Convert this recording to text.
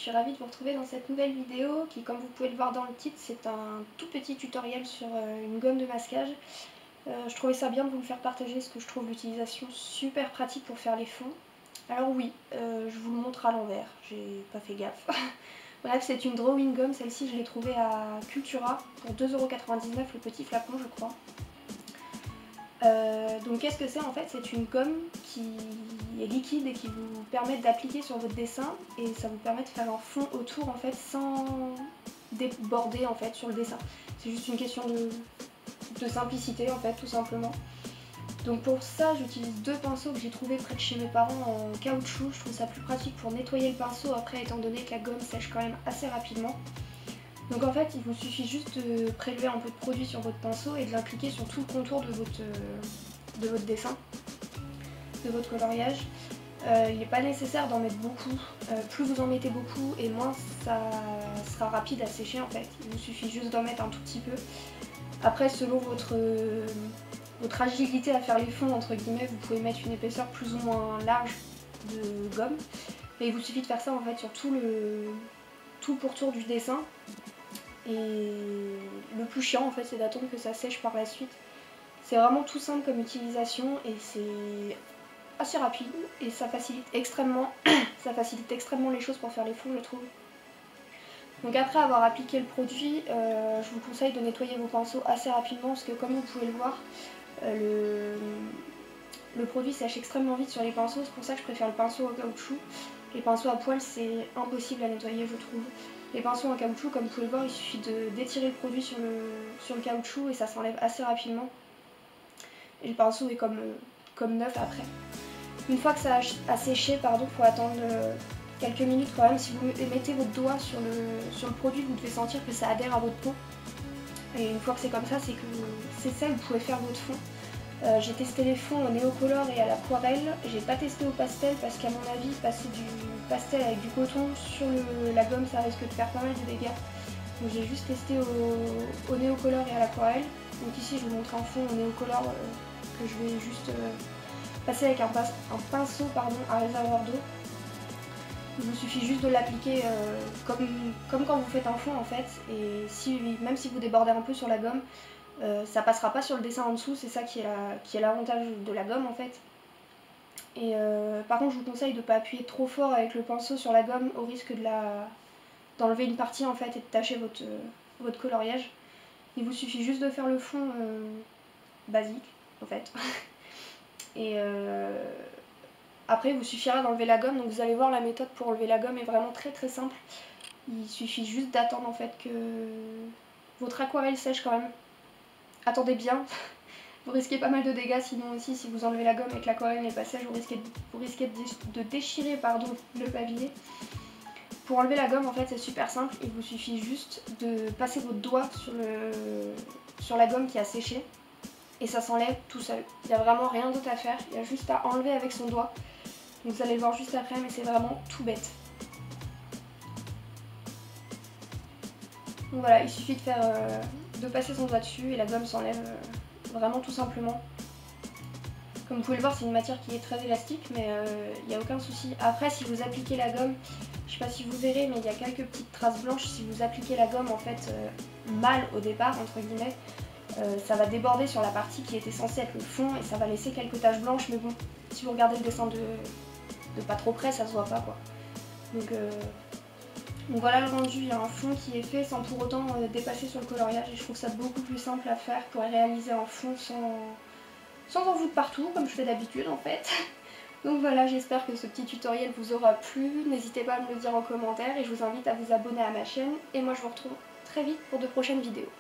suis ravie de vous retrouver dans cette nouvelle vidéo qui, comme vous pouvez le voir dans le titre, c'est un tout petit tutoriel sur une gomme de masquage. Je trouvais ça bien de vous le faire partager parce que je trouve l'utilisation super pratique pour faire les fonds. Alors oui, je vous le montre à l'envers, j'ai pas fait gaffe. Bref, c'est une drawing gum, celle-ci je l'ai trouvée à Cultura pour 2,99 € le petit flacon je crois. Donc qu'est-ce que c'est en fait? C'est une gomme qui est liquide et qui vous permet d'appliquer sur votre dessin et ça vous permet de faire un fond autour en fait sans déborder en fait sur le dessin. C'est juste une question de simplicité en fait tout simplement. Donc pour ça j'utilise deux pinceaux que j'ai trouvé près de chez mes parents en caoutchouc. Je trouve ça plus pratique pour nettoyer le pinceau après étant donné que la gomme sèche quand même assez rapidement. Donc en fait il vous suffit juste de prélever un peu de produit sur votre pinceau et de l'appliquer sur tout le contour de votre dessin, de votre coloriage. Il n'est pas nécessaire d'en mettre beaucoup, plus vous en mettez beaucoup et moins ça sera rapide à sécher en fait. Il vous suffit juste d'en mettre un tout petit peu. Après selon votre agilité à faire les fonds entre guillemets, vous pouvez mettre une épaisseur plus ou moins large de gomme. Et il vous suffit de faire ça en fait sur tout le pourtour du dessin. Et le plus chiant en fait c'est d'attendre que ça sèche par la suite. C'est vraiment tout simple comme utilisation et c'est assez rapide et ça facilite extrêmement les choses pour faire les fonds je trouve. Donc après avoir appliqué le produit, je vous conseille de nettoyer vos pinceaux assez rapidement parce que comme vous pouvez le voir, le produit sèche extrêmement vite sur les pinceaux, c'est pour ça que je préfère le pinceau en caoutchouc. Les pinceaux à poil c'est impossible à nettoyer je trouve. Les pinceaux en caoutchouc, comme vous pouvez le voir, il suffit d'étirer le produit sur le caoutchouc et ça s'enlève assez rapidement. Et le pinceau est comme neuf après. Une fois que ça a séché, il faut attendre quelques minutes quand même. Si vous mettez votre doigt sur le produit, vous devez sentir que ça adhère à votre peau. Et une fois que c'est comme ça, c'est que c'est ça que vous pouvez faire votre fond. J'ai testé les fonds au néocolore et à l'aquarelle. J'ai pas testé au pastel parce qu'à mon avis, passer du pastel avec du coton sur la gomme, ça risque de faire pas mal de dégâts. Donc j'ai juste testé au néocolore et à l'aquarelle. Donc ici, je vous montre un fond au néocolore que je vais juste passer avec un pinceau à réservoir d'eau. Il vous suffit juste de l'appliquer comme quand vous faites un fond en fait. Et même si vous débordez un peu sur la gomme, ça passera pas sur le dessin en dessous, c'est ça qui est l'avantage de la gomme en fait. Et par contre je vous conseille de ne pas appuyer trop fort avec le pinceau sur la gomme au risque d'enlever une partie en fait et de tacher votre coloriage. Il vous suffit juste de faire le fond basique en fait. Et après il vous suffira d'enlever la gomme, donc vous allez voir la méthode pour enlever la gomme est vraiment très très simple. Il suffit juste d'attendre en fait que votre aquarelle sèche quand même. Attendez bien, vous risquez pas mal de dégâts sinon aussi si vous enlevez la gomme et que l'aquarelle n'est pas sèche, vous risquez de déchirer le papier. Pour enlever la gomme en fait c'est super simple, il vous suffit juste de passer votre doigt sur la gomme qui a séché et ça s'enlève tout seul. Il n'y a vraiment rien d'autre à faire, il y a juste à enlever avec son doigt. Donc vous allez le voir juste après mais c'est vraiment tout bête. Donc voilà, il suffit de passer son doigt dessus et la gomme s'enlève vraiment tout simplement. Comme vous pouvez le voir, c'est une matière qui est très élastique, mais il n'y a aucun souci. Après, si vous appliquez la gomme, je ne sais pas si vous verrez, mais il y a quelques petites traces blanches. Si vous appliquez la gomme en fait mal au départ, entre guillemets, ça va déborder sur la partie qui était censée être le fond et ça va laisser quelques taches blanches. Mais bon, si vous regardez le dessin de pas trop près, ça se voit pas quoi. Donc voilà le rendu, il y a un fond qui est fait sans pour autant dépasser sur le coloriage et je trouve ça beaucoup plus simple à faire pour réaliser un fond sans en foutre partout comme je fais d'habitude en fait. Donc voilà, j'espère que ce petit tutoriel vous aura plu, n'hésitez pas à me le dire en commentaire et je vous invite à vous abonner à ma chaîne et moi je vous retrouve très vite pour de prochaines vidéos.